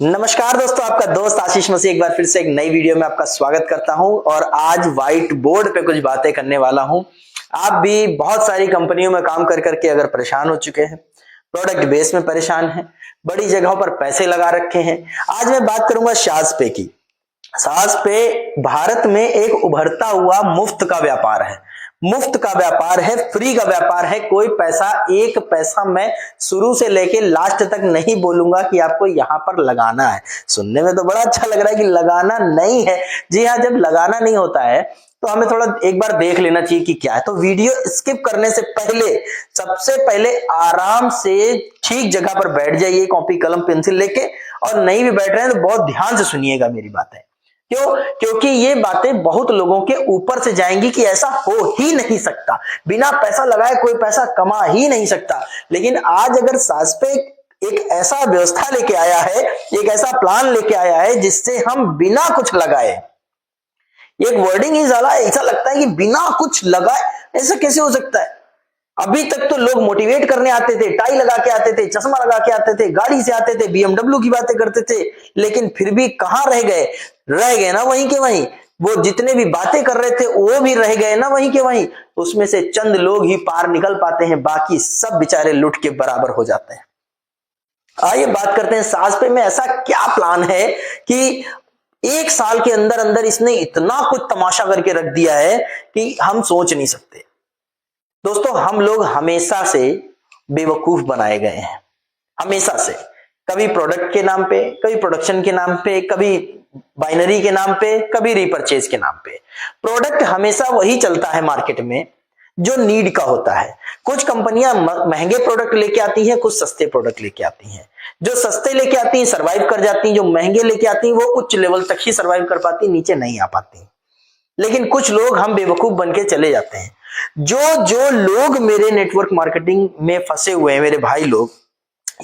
नमस्कार दोस्तों, आपका दोस्त आशीष मसीह एक बार फिर से एक नई वीडियो में आपका स्वागत करता हूं और आज व्हाइट बोर्ड पे कुछ बातें करने वाला हूं। आप भी बहुत सारी कंपनियों में काम कर करके अगर परेशान हो चुके हैं, प्रोडक्ट बेस में परेशान हैं, बड़ी जगहों पर पैसे लगा रखे हैं। आज मैं बात करूंगा साज पे की। साज पे भारत में एक उभरता हुआ मुफ्त का व्यापार है। मुफ्त का व्यापार है, फ्री का व्यापार है। कोई पैसा, एक पैसा मैं शुरू से लेके लास्ट तक नहीं बोलूंगा कि आपको यहां पर लगाना है। सुनने में तो बड़ा अच्छा लग रहा है कि लगाना नहीं है। जी हाँ, जब लगाना नहीं होता है तो हमें थोड़ा एक बार देख लेना चाहिए कि क्या है। तो वीडियो स्किप करने से पहले सबसे पहले आराम से ठीक जगह पर बैठ जाइए, कॉपी कलम पेंसिल लेके, और नहीं भी बैठ रहे हैं तो बहुत ध्यान से सुनिएगा मेरी बातें। क्यों? क्योंकि ये बातें बहुत लोगों के ऊपर से जाएंगी कि ऐसा हो ही नहीं सकता, बिना पैसा लगाए कोई पैसा कमा ही नहीं सकता। लेकिन आज अगर साज पे एक ऐसा व्यवस्था लेके आया है, एक ऐसा प्लान लेके आया है जिससे हम बिना कुछ लगाए, एक वर्डिंग ही साला ऐसा लगता है कि बिना कुछ लगाए ऐसा कैसे हो सकता है। अभी तक तो लोग मोटिवेट करने आते थे, टाई लगा के आते थे, चश्मा लगा के आते थे, गाड़ी से आते थे, बीएमडब्ल्यू की बातें करते थे, लेकिन फिर भी कहां रह गए ना वहीं के वहीं। वो जितने भी बातें कर रहे थे वो भी रह गए ना वहीं के वहीं। उसमें से चंद लोग ही पार निकल पाते हैं, बाकी सब बेचारे लुट के बराबर हो जाते हैं। आइए बात करते हैं साज पे में ऐसा क्या प्लान है कि एक साल के अंदर अंदर इसने इतना कुछ तमाशा करके रख दिया है कि हम सोच नहीं सकते। दोस्तों, हम लोग हमेशा से बेवकूफ बनाए गए हैं, हमेशा से। कभी प्रोडक्ट के नाम पे, कभी प्रोडक्शन के नाम पे, कभी बाइनरी के नाम पे, कभी रीपरचेज के नाम पे। प्रोडक्ट हमेशा वही चलता है मार्केट में जो नीड का होता है। कुछ कंपनियां महंगे प्रोडक्ट लेके आती हैं, कुछ सस्ते प्रोडक्ट लेके आती हैं। जो सस्ते लेके आती हैं सर्वाइव कर जाती हैं, जो महंगे लेके आती हैं वो उच्च लेवल तक ही सर्वाइव कर पाती, नीचे नहीं आ पाती। लेकिन कुछ लोग हम बेवकूफ बन के चले जाते हैं। जो जो लोग मेरे नेटवर्क मार्केटिंग में फंसे हुए हैं, मेरे भाई लोग,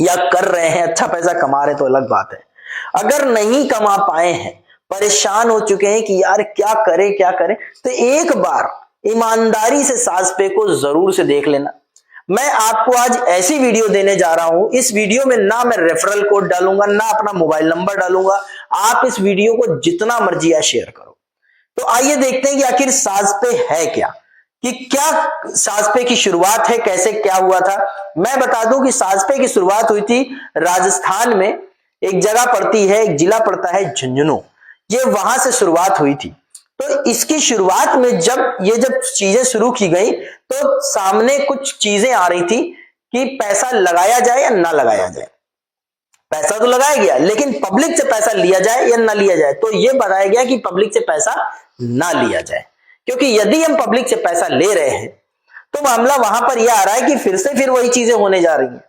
या कर रहे हैं, अच्छा पैसा कमा रहे तो अलग बात है। अगर नहीं कमा पाए हैं, परेशान हो चुके हैं कि यार क्या करें क्या करें, तो एक बार ईमानदारी से साज पे को जरूर से देख लेना। मैं आपको आज ऐसी वीडियो देने जा रहा हूं, इस वीडियो में ना मैं रेफरल कोड डालूंगा, ना अपना मोबाइल नंबर डालूंगा। आप इस वीडियो को जितना मर्जी शेयर करो। तो आइए देखते हैं कि आखिर साज पे है क्या, कि क्या साज पे की शुरुआत है, कैसे क्या हुआ था। मैं बता दूं कि साज पे की शुरुआत हुई थी राजस्थान में। एक जगह पड़ती है, एक जिला पड़ता है झुंझुनू, ये वहां से शुरुआत हुई थी। तो इसकी शुरुआत में जब चीजें शुरू की गई तो सामने कुछ चीजें आ रही थी कि पैसा लगाया जाए या ना लगाया जाए। पैसा तो लगाया गया, लेकिन पब्लिक से पैसा लिया जाए या ना लिया जाए। तो यह बताया गया कि पब्लिक से पैसा ना लिया जाए, क्योंकि यदि हम पब्लिक से पैसा ले रहे हैं तो मामला वहां पर यह आ रहा है कि फिर वही चीजें होने जा रही हैं,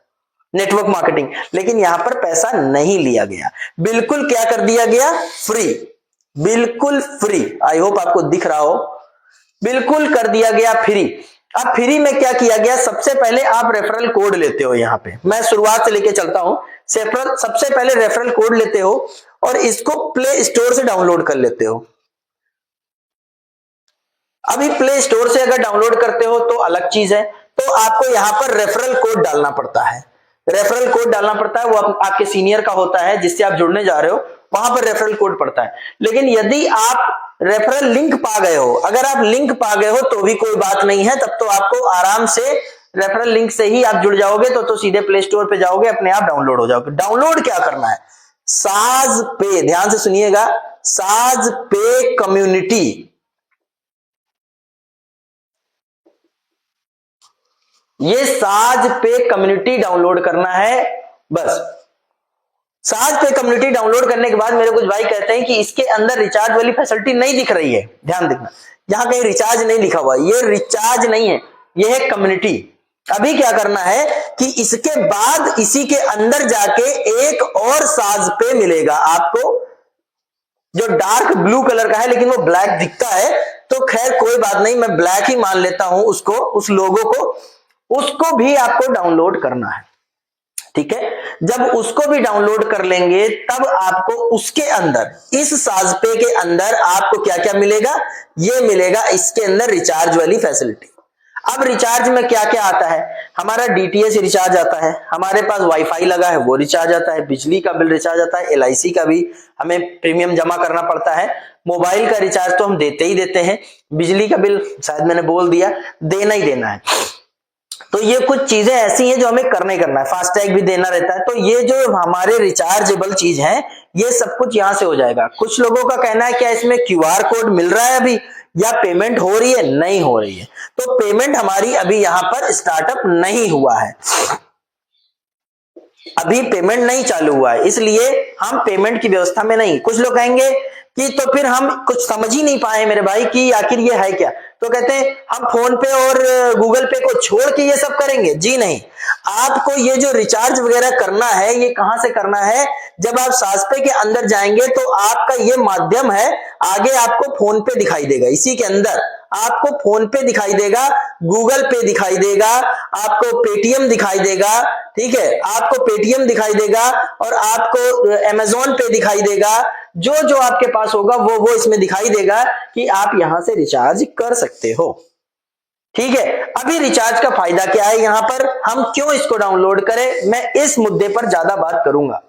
नेटवर्क मार्केटिंग। लेकिन यहां पर पैसा नहीं लिया गया, बिल्कुल क्या कर दिया गया, फ्री, बिल्कुल फ्री। आई होप आपको दिख रहा हो, बिल्कुल कर दिया गया फ्री। अब फ्री में क्या किया गया, सबसे पहले आप रेफरल कोड लेते हो। यहां पे मैं शुरुआत से लेके चलता हूं। सबसे पहले रेफरल कोड लेते हो और इसको प्ले स्टोर से डाउनलोड कर लेते हो। अभी प्ले स्टोर से अगर डाउनलोड करते हो तो अलग चीज है, तो आपको यहां पर रेफरल कोड डालना पड़ता है। रेफरल कोड डालना पड़ता है, वो आपके सीनियर का होता है जिससे आप जुड़ने जा रहे हो, वहां पर रेफरल कोड पड़ता है। लेकिन यदि आप रेफरल लिंक पा गए हो, अगर आप लिंक पा गए हो तो भी कोई बात नहीं है, तब तो आपको आराम से रेफरल लिंक से ही आप जुड़ जाओगे, तो सीधे प्ले स्टोर पे जाओगे, अपने आप डाउनलोड हो जाओगे। डाउनलोड क्या करना है, साज पे, ध्यान से सुनिएगा, साज पे कम्युनिटी, ये साज पे कम्युनिटी डाउनलोड करना है बस। साज पे कम्युनिटी डाउनलोड करने के बाद मेरे कुछ भाई कहते हैं कि इसके अंदर रिचार्ज वाली फैसिलिटी नहीं दिख रही है। ध्यान देखना, यहां कहीं रिचार्ज नहीं लिखा हुआ, ये रिचार्ज नहीं है, ये है कम्युनिटी। अभी क्या करना है कि इसके बाद इसी के अंदर जाके एक और साज पे मिलेगा आपको, जो डार्क ब्लू कलर का है, लेकिन वो ब्लैक दिखता है। तो खैर कोई बात नहीं, मैं ब्लैक ही मान लेता हूं उसको, उस लोगो को। उसको भी आपको डाउनलोड करना है, ठीक है। जब उसको भी डाउनलोड कर लेंगे तब आपको उसके अंदर, इस साज पे के अंदर आपको क्या क्या मिलेगा, ये मिलेगा इसके अंदर रिचार्ज वाली फैसिलिटी। अब रिचार्ज में क्या क्या आता है, हमारा डीटीएच रिचार्ज आता है, हमारे पास वाईफाई लगा है वो रिचार्ज आता है, बिजली का बिल रिचार्ज आता है, एलआईसी का भी हमें प्रीमियम जमा करना पड़ता है, मोबाइल का रिचार्ज तो हम देते ही देते हैं, बिजली का बिल शायद मैंने बोल दिया देना ही देना है। तो ये कुछ चीजें ऐसी हैं जो हमें करना है, फास्टैग भी देना रहता है। तो ये जो हमारे रिचार्जेबल चीज है ये सब कुछ यहां से हो जाएगा। कुछ लोगों का कहना है क्या इसमें क्यूआर कोड मिल रहा है अभी या पेमेंट हो रही है, नहीं हो रही है। तो पेमेंट हमारी अभी यहां पर स्टार्टअप नहीं हुआ है, अभी पेमेंट नहीं चालू हुआ है, इसलिए हम पेमेंट की व्यवस्था में नहीं। कुछ लोग कहेंगे कि तो फिर हम कुछ समझ ही नहीं पाए मेरे भाई कि आखिर ये है क्या, तो कहते हैं हम फोन पे और गूगल पे को छोड़ के ये सब करेंगे। जी नहीं, आपको ये जो रिचार्ज वगैरह करना है ये कहां से करना है, जब आप सासपे के अंदर जाएंगे तो आपका ये माध्यम है, आगे आपको फोन पे दिखाई देगा, इसी के अंदर आपको फोन पे दिखाई देगा, गूगल पे दिखाई देगा, आपको पेटीएम दिखाई देगा, ठीक है, आपको पेटीएम दिखाई देगा और आपको अमेजोन पे दिखाई देगा, जो जो आपके पास होगा वो इसमें दिखाई देगा कि आप यहां से रिचार्ज कर सकते हो। ठीक है, अभी रिचार्ज का फायदा क्या है, यहां पर हम क्यों इसको डाउनलोड करें, मैं इस मुद्दे पर ज्यादा बात करूंगा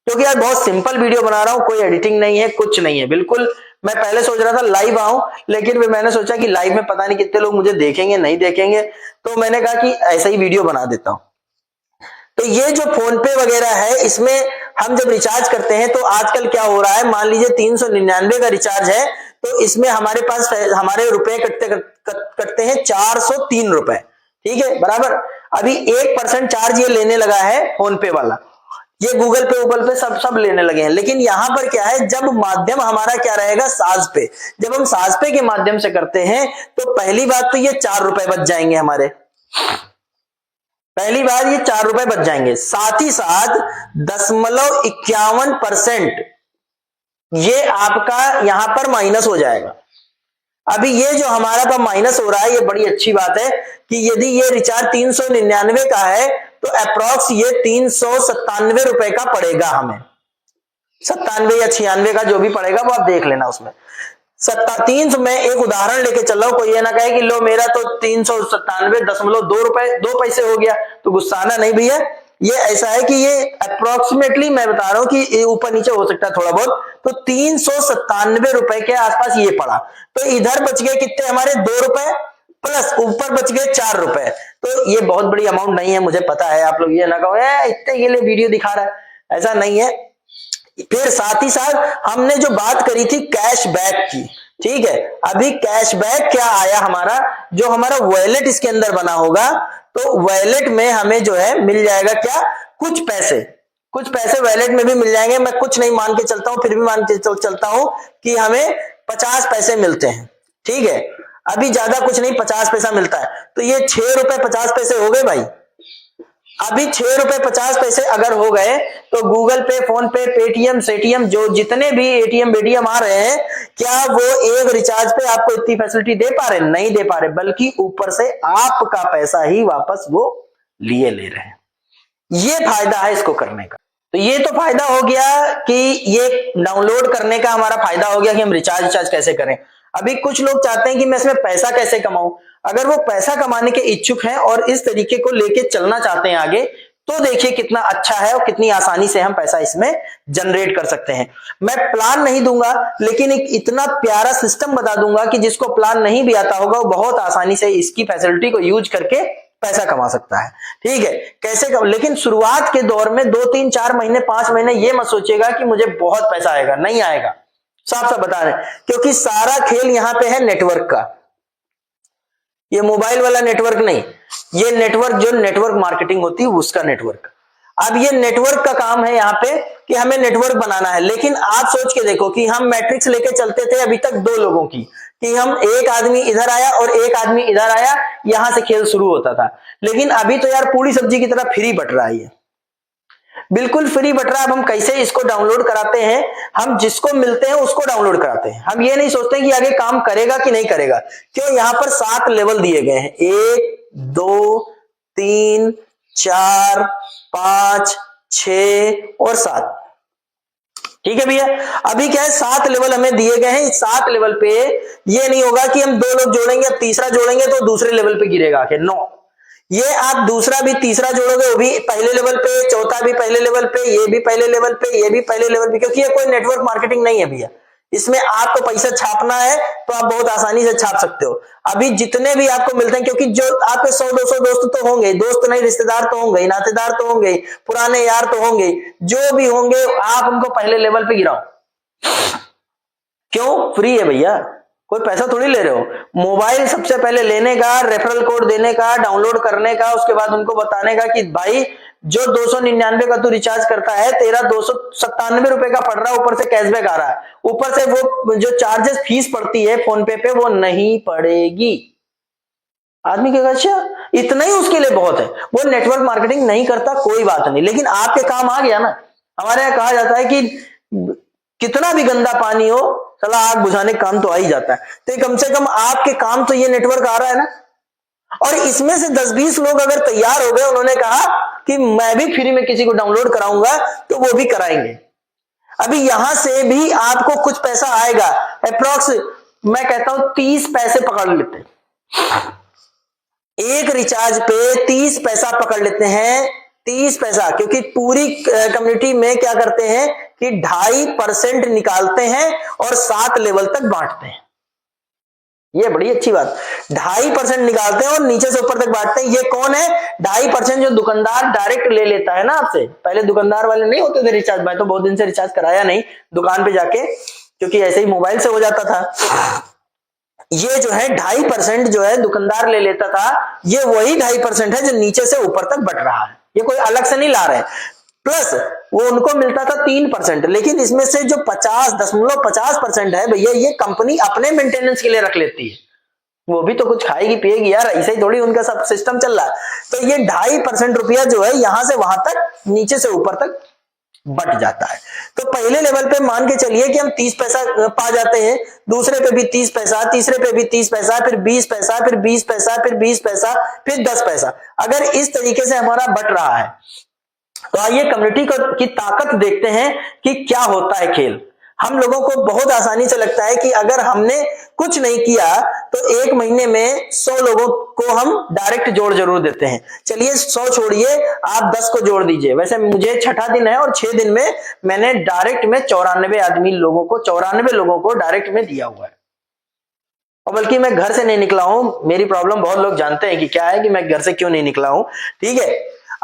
क्योंकि यार बहुत सिंपल वीडियो बना रहा हूं, कोई एडिटिंग नहीं है, कुछ नहीं है बिल्कुल। मैं पहले सोच रहा था लाइव आऊं, लेकिन फिर मैंने सोचा कि लाइव में पता नहीं कितने लोग मुझे देखेंगे नहीं देखेंगे, तो मैंने कहा कि ऐसा ही वीडियो बना देता हूं। तो ये जो फोन पे वगैरह है इसमें हम जब रिचार्ज करते हैं तो आजकल क्या हो रहा है, मान लीजिए 399 का रिचार्ज है तो इसमें हमारे पास हमारे रुपए कटते हैं 403 रुपए, ठीक है बराबर। अभी 1% चार्ज ये लेने लगा है फोन पे वाला, ये गूगल पे सब लेने लगे हैं। लेकिन यहां पर क्या है, जब माध्यम हमारा क्या रहेगा साज पे, जब हम साज पे के माध्यम से करते हैं तो पहली बात तो ये 4 रुपए बच जाएंगे हमारे, पहली बार ये 4 रुपए बच जाएंगे, साथ ही साथ 0.51% ये आपका यहां पर माइनस हो जाएगा। अभी ये जो हमारा पर माइनस हो रहा है ये बड़ी अच्छी बात है कि यदि ये रिचार्ज 399 का है तो अप्रॉक्स ये 397 रुपए का पड़ेगा हमें, 97 या 96 का जो भी पड़ेगा वो आप देख लेना उसमें। 300 में एक उदाहरण लेके चल रहा हूं, कोई ये ना कहे कि लो मेरा तो 397.2 रुपए 2 पैसे हो गया, तो गुस्साना नहीं भैया, ये ऐसा है कि ये अप्रोक्सीमेटली मैं बता रहा हूं कि ऊपर नीचे हो सकता है थोड़ा बहुत, तो 397 रुपए के आसपास ये पड़ा। तो इधर बच गए कितने हमारे 2 रुपए प्लस ऊपर बच गए 4 रुपए। तो ये बहुत बड़ी अमाउंट नहीं है, मुझे पता है, आप लोग ये ना कहो इतने के लिए वीडियो दिखा रहा है, ऐसा नहीं है। फिर साथ ही साथ हमने जो बात करी थी कैशबैक की, ठीक है, अभी कैशबैक क्या आया हमारा, जो हमारा वॉलेट इसके अंदर बना होगा तो वॉलेट में हमें जो है मिल जाएगा क्या, कुछ पैसे वॉलेट में भी मिल जाएंगे। मैं कुछ नहीं मान के चलता हूं, फिर भी मान के चलता हूं कि हमें 50 पैसे मिलते हैं, ठीक है, अभी ज्यादा कुछ नहीं 50 पैसा मिलता है, तो ये 6 रुपए 50 पैसे हो गए भाई। अभी 6 रुपए 50 पैसे अगर हो गए तो गूगल पे, फोन पे, पेटीएम, सेटीएम, जो जितने भी एटीएम बेटीएम आ रहे हैं, क्या वो एक रिचार्ज पे आपको इतनी फैसिलिटी दे पा रहे? नहीं दे पा रहे, बल्कि ऊपर से आपका पैसा ही वापस वो लिए ले रहे हैं। ये फायदा है इसको करने का। तो ये तो फायदा हो गया कि ये डाउनलोड करने का हमारा फायदा हो गया कि हम रिचार्ज कैसे करें। अभी कुछ लोग चाहते हैं कि मैं इसमें पैसा कैसे कमाऊं। अगर वो पैसा कमाने के इच्छुक हैं और इस तरीके को लेके चलना चाहते हैं आगे, तो देखिए कितना अच्छा है और कितनी आसानी से हम पैसा इसमें जनरेट कर सकते हैं। मैं प्लान नहीं दूंगा, लेकिन एक इतना प्यारा सिस्टम बता दूंगा कि जिसको प्लान नहीं भी आता होगा वो बहुत आसानी से इसकी फैसिलिटी को यूज करके पैसा कमा सकता है। ठीक है, कैसे लेकिन शुरुआत के दौर में 2 3 4 महीने 5 महीने ये मत सोचिएगा कि मुझे बहुत पैसा आएगा, नहीं आएगा, साफ साफ बता रहे हैं, क्योंकि सारा खेल यहां पे है नेटवर्क का। ये मोबाइल वाला नेटवर्क नहीं, ये नेटवर्क जो नेटवर्क मार्केटिंग होती है उसका नेटवर्क। अब ये नेटवर्क का काम है यहाँ पे कि हमें नेटवर्क बनाना है। लेकिन आप सोच के देखो कि हम मैट्रिक्स लेके चलते थे अभी तक 2 लोगों की, कि हम एक आदमी इधर आया और एक आदमी इधर आया, यहां से खेल शुरू होता था। लेकिन अभी तो यार पूरी सब्जी की तरह फ्री बट रहा है, ये बिल्कुल फ्री बट रहा है। अब हम कैसे इसको डाउनलोड कराते हैं, हम जिसको मिलते हैं उसको डाउनलोड कराते हैं। हम ये नहीं सोचते कि आगे काम करेगा कि नहीं करेगा। क्यों, यहां पर 7 लेवल दिए गए हैं, 1 2 3 4 5 6 और 7, ठीक है भैया। अभी क्या है, 7 लेवल हमें दिए गए हैं। इस 7 लेवल पे ये नहीं होगा कि हम 2 लोग जोड़ेंगे, अब तीसरा जोड़ेंगे तो दूसरे लेवल पे गिरेगा आके, नो। ये आप दूसरा भी तीसरा जोड़ोगे वो भी पहले लेवल पे, चौथा भी पहले लेवल पे, ये भी पहले लेवल पे, ये भी पहले लेवल पे, क्योंकि ये कोई नेटवर्क मार्केटिंग नहीं है भैया। इसमें आपको पैसा छापना है तो आप बहुत आसानी से छाप सकते हो। अभी जितने भी आपको मिलते हैं, क्योंकि जो आपके 100-200 दोस्त तो होंगे, दोस्त नहीं रिश्तेदार तो होंगे, नातेदार तो होंगे, पुराने यार तो होंगे, जो भी होंगे आप उनको पहले लेवल पे गिराओ। क्यों? फ्री है भैया, कोई पैसा थोड़ी ले रहे हो। मोबाइल सबसे पहले लेने का, रेफरल कोड देने का, डाउनलोड करने का, उसके बाद उनको बताने का कि भाई जो 299 का तू रिचार्ज करता है, तेरा 297 रुपए का पड़ रहा है, ऊपर से कैशबैक आ रहा है, ऊपर से वो जो चार्जेस फीस पड़ती है फोन पे वो नहीं पड़ेगी। आदमी कहेगा अच्छा इतना ही उसके लिए बहुत है, वो नेटवर्क मार्केटिंग नहीं करता, कोई बात नहीं, लेकिन आपके काम आ गया ना। हमारे यहां कहा जाता है कि कितना भी गंदा पानी हो, चला आग बुझाने का काम तो आ ही जाता है। तो कम से कम आपके काम तो ये नेटवर्क आ रहा है ना। और इसमें से 10-20 लोग अगर तैयार हो गए, उन्होंने कहा कि मैं भी फ्री में किसी को डाउनलोड कराऊंगा, तो वो भी कराएंगे। अभी यहां से भी आपको कुछ पैसा आएगा, अप्रोक्स मैं कहता हूं 30 पैसे पकड़ लेते हैं एक रिचार्ज पे, 30 पैसा पकड़ लेते हैं, 30 पैसा, क्योंकि पूरी कम्युनिटी में क्या करते हैं कि 2.5% निकालते हैं और 7 लेवल तक बांटते हैं। ये बड़ी अच्छी बात, 2.5% निकालते हैं और नीचे से ऊपर तक बांटते हैं। ये कौन है? 2.5% जो दुकानदार डायरेक्ट ले लेता है ना आपसे। पहले दुकानदार वाले नहीं होते थे रिचार्ज, मैं तो बहुत दिन से रिचार्ज कराया नहीं दुकान पे जाके, क्योंकि ऐसे ही मोबाइल से हो जाता था। ये जो है 2.5% जो है दुकानदार ले लेता था, ये वही 2.5% है जो नीचे से ऊपर तक बट रहा है। ये कोई अलग से नहीं ला रहे। प्लस वो उनको मिलता था 3%, लेकिन इसमें से जो 50% है भैया, ये कंपनी अपने मेंटेनेंस के लिए रख लेती है। वो भी तो कुछ खाएगी पिएगी यार, ऐसे ही थोड़ी उनका सब सिस्टम चल रहा है। तो ये 2.5% रुपया जो है यहां से वहां तक, नीचे से ऊपर तक बट जाता है। तो पहले लेवल पे मान के चलिए कि हम 30 पैसा पा जाते हैं, दूसरे पे भी 30 पैसा, तीसरे पे भी 30 पैसा, फिर 20 पैसा, फिर 20 पैसा, फिर 20 पैसा, फिर 10 पैसा। अगर इस तरीके से हमारा बट रहा है, तो आइए कम्युनिटी की ताकत देखते हैं कि क्या होता है खेल। हम लोगों को बहुत आसानी से लगता है कि अगर हमने कुछ नहीं किया तो 1 महीने में 100 लोगों को हम डायरेक्ट जोड़ जरूर देते हैं। चलिए 100 छोड़िए, आप 10 को जोड़ दीजिए। वैसे मुझे छठा दिन है और 6 दिन में मैंने डायरेक्ट में 94 लोगों को डायरेक्ट में दिया हुआ है। और बल्कि मैं घर से नहीं निकला हूं। मेरी प्रॉब्लम बहुत लोग जानते हैं कि क्या है, कि मैं घर से क्यों नहीं निकला हूं। ठीक है,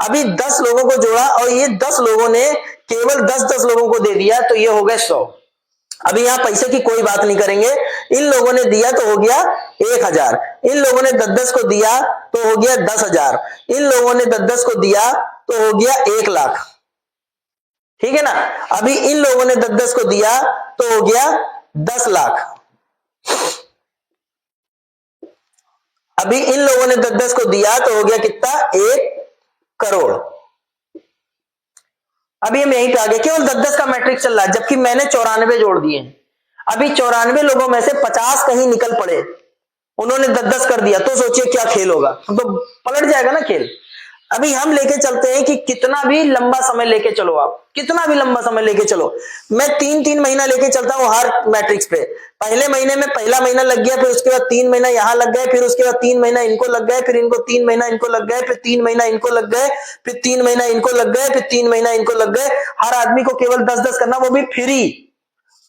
अभी 10 लोगों को जोड़ा और ये 10 लोगों ने केवल 10-10 लोगों को दे दिया, तो ये हो गए 100। अभी यहां पैसे की कोई बात नहीं करेंगे। इन लोगों ने दिया तो हो गया 1000, इन लोगों ने 10-10 को दिया तो हो गया 10,000, इन लोगों ने 10-10 को दिया तो हो गया 1 लाख। ठीक है ना। अभी इन लोगों ने 10-10 को दिया तो हो गया 10 लाख। अभी इन लोगों ने 10-10 को दिया तो हो गया कितना? 1 करोड़। अभी हम यहीं पे आ गए, केवल 10-10 का मैट्रिक्स चल रहा है, जबकि मैंने 94 जोड़ दिए। अभी 94 लोगों में से 50 कहीं निकल पड़े, उन्होंने 10-10 कर दिया, तो सोचिए क्या खेल होगा। तो पलट जाएगा ना खेल। अभी हम लेके चलते हैं कि कितना भी लंबा समय लेके चलो, आप कितना भी लंबा समय लेके चलो। मैं 3-3 महीना लेके चलता हूं हर मैट्रिक्स पे। पहले महीने में पहला महीना लग गया, फिर उसके बाद 3 महीना यहां लग गए, फिर उसके बाद 3 महीना इनको लग गए, फिर इनको 3 महीना इनको लग गए, फिर 3 महीना इनको लग गए, फिर 3 महीना इनको लग गए, फिर 3 महीना इनको लग गए। हर आदमी को केवल 10-10 करना, वो भी फ्री,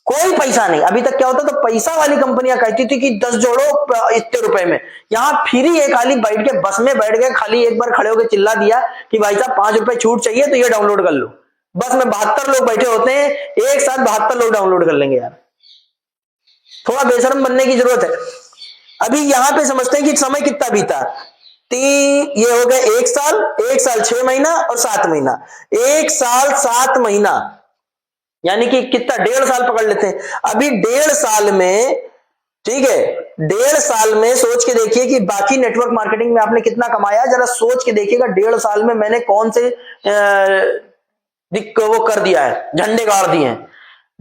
कोई पैसा नहीं। अभी तक क्या होता तो पैसा वाली कंपनियां कहती थी कि 10 जोड़ो इतने रुपए में। यहां फ्री है, खाली बैठ के बस में बैठ गए, खाली एक बार खड़े होकर चिल्ला दिया कि भाई साहब 5 रुपए छूट चाहिए तो ये डाउनलोड कर लो। बस में 72 लोग बैठे होते हैं, एक साथ 72 लोग डाउनलोड कर लेंगे। यार थोड़ा बेशरम बनने की जरूरत है। अभी यहां पे समझते हैं कि समय कितना बीता। ये हो गए 1 साल, 1 साल 6 महीना और 7 महीना, 1 साल 7 महीना, यानी कि कितना? 1.5 साल पकड़ लेते हैं। अभी 1.5 साल में, ठीक है, 1.5 साल में सोच के देखिए कि बाकी नेटवर्क मार्केटिंग में आपने कितना कमाया। जरा सोच के देखिएगा 1.5 साल में मैंने कौन से वो कर दिया है, झंडे गाड़ दिए हैं।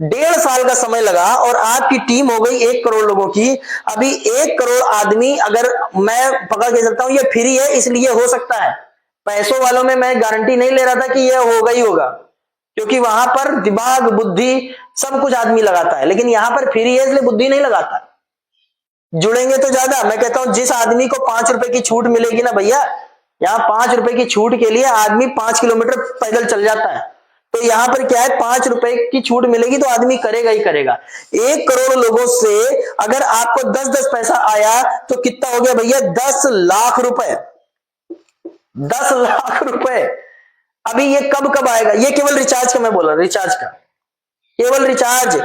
1.5 साल का समय लगा और आपकी टीम हो गई 1 करोड़ लोगों की। अभी 1 करोड़ आदमी, अगर मैं पकड़ के चलता हूं ये फ्री है इसलिए हो सकता है, पैसों वालों में मैं गारंटी नहीं ले रहा था कि ये होगा ही होगा। क्योंकि वहां पर दिमाग बुद्धि सब कुछ आदमी लगाता है, लेकिन यहां पर फ्री है इसलिए बुद्धि नहीं लगाता। जुड़ेंगे तो ज्यादा। मैं कहता हूं जिस आदमी को 5 रुपए की छूट मिलेगी ना भैया, यहाँ 5 रुपए की छूट के लिए आदमी 5 किलोमीटर पैदल चल जाता है। तो यहां पर क्या है, 5 रुपए की छूट मिलेगी तो आदमी करेगा ही करेगा। 1 करोड़ लोगों से अगर आपको 10-10 पैसा आया तो कितना हो गया भैया, 10 लाख रुपए। 10 लाख रुपए। अभी ये कब कब आएगा, ये केवल रिचार्ज का मैं बोला, रिचार्ज का, केवल रिचार्ज।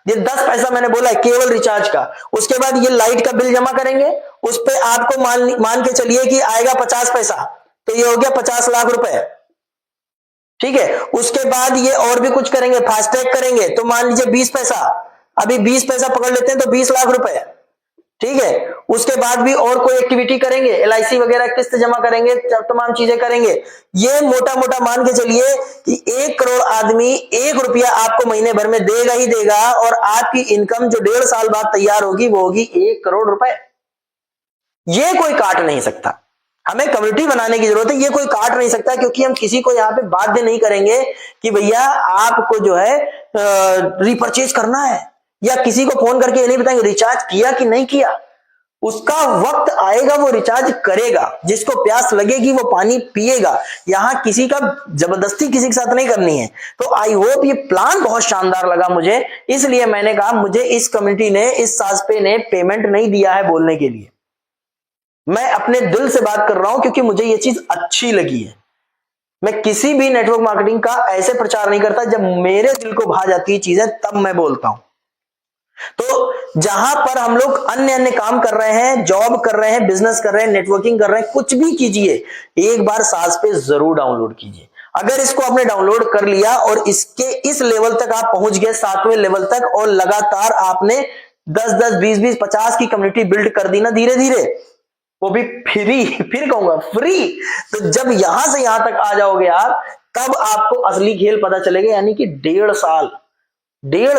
ये 10 पैसा मैंने बोला है केवल रिचार्ज का। उसके बाद ये लाइट का बिल जमा करेंगे, उस पे आपको मान के चलिए कि आएगा 50 पैसा, तो ये हो गया 50 लाख रुपए। ठीक है, उसके बाद ये और भी कुछ करेंगे, फास्टैग करेंगे तो मान लीजिए 20 पैसा, अभी 20 पैसा पकड़ लेते हैं तो 20 लाख रुपए। ठीक है, उसके बाद भी और कोई एक्टिविटी करेंगे, LIC वगैरह किस्त जमा करेंगे, तमाम चीजें करेंगे। ये मोटा मोटा मान के चलिए कि 1 करोड़ आदमी 1 रुपया आपको महीने भर में देगा ही देगा, और आपकी इनकम जो 1.5 साल बाद तैयार होगी वो होगी 1 करोड़ रुपए। ये कोई काट नहीं सकता। हमें कम्युनिटी बनाने की जरूरत है, ये कोई काट नहीं सकता, क्योंकि हम किसी को यहाँ पे बाध्य नहीं करेंगे कि भैया आपको जो है रिपर्चेज करना है, या किसी को फोन करके ये नहीं बताएंगे रिचार्ज किया कि नहीं किया। उसका वक्त आएगा वो रिचार्ज करेगा, जिसको प्यास लगेगी वो पानी पिएगा। यहां किसी का जबरदस्ती किसी के साथ नहीं करनी है। तो आई होप ये प्लान बहुत शानदार लगा मुझे, इसलिए मैंने कहा मुझे इस कम्युनिटी ने, इस साजपे ने पेमेंट नहीं दिया है बोलने के लिए। मैं अपने दिल से बात कर रहा हूं क्योंकि मुझे ये चीज अच्छी लगी है। मैं किसी भी नेटवर्क मार्केटिंग का ऐसे प्रचार नहीं करता, जब मेरे दिल को भा जाती है चीजें तब मैं बोलता हूं। तो जहां पर हम लोग अन्य अन्य काम कर रहे हैं, जॉब कर रहे हैं, बिजनेस कर रहे हैं, नेटवर्किंग कर रहे हैं, कुछ भी कीजिए, एक बार साजपे जरूर डाउनलोड कीजिए। अगर इसको आपने डाउनलोड कर लिया और इसके इस लेवल तक आप पहुंच गए, 7वें लेवल तक, और लगातार आपने 10-10, 20-20, 50 की कम्युनिटी बिल्ड कर दी ना धीरे धीरे, वो भी फ्री, फिर कहूंगा फ्री, तो जब यहां से यहां तक आ जाओगे आप, तब आपको असली खेल पता चलेगा। यानी कि 1.5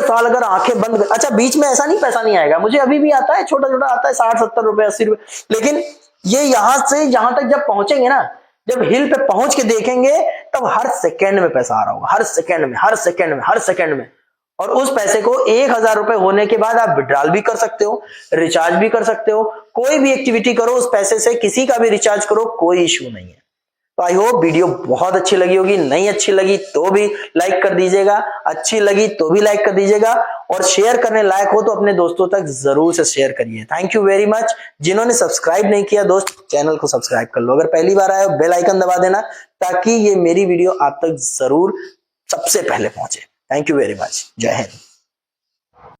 साल अगर आंखें बंद, अच्छा बीच में ऐसा नहीं पैसा नहीं आएगा, मुझे अभी भी आता है, छोटा छोटा आता है, 60-70 रुपए, 80 रुपए, लेकिन ये यहां से यहां तक जब पहुंचेंगे ना, जब हिल पे पहुंच के देखेंगे, तब हर सेकंड में पैसा आ रहा होगा, हर सेकंड में, हर सेकंड में, हर सेकंड में। और उस पैसे को 1,000 रुपए होने के बाद आप विड्रॉल भी कर सकते हो, रिचार्ज भी कर सकते हो, कोई भी एक्टिविटी करो उस पैसे से, किसी का भी रिचार्ज करो, कोई इश्यू नहीं है। तो आई होप वीडियो बहुत अच्छी लगी होगी। नहीं अच्छी लगी तो भी लाइक कर दीजिएगा, अच्छी लगी तो भी लाइक कर दीजिएगा, और शेयर करने लायक हो तो अपने दोस्तों तक जरूर से शेयर करिए। Thank you very much. जिन्होंने सब्सक्राइब नहीं किया दोस्त, चैनल को सब्सक्राइब कर लो। अगर पहली बार आए हो बेल आइकन दबा देना, ताकि ये मेरी वीडियो आप तक जरूर सबसे पहले पहुंचे। Thank you very much. जय हिंद।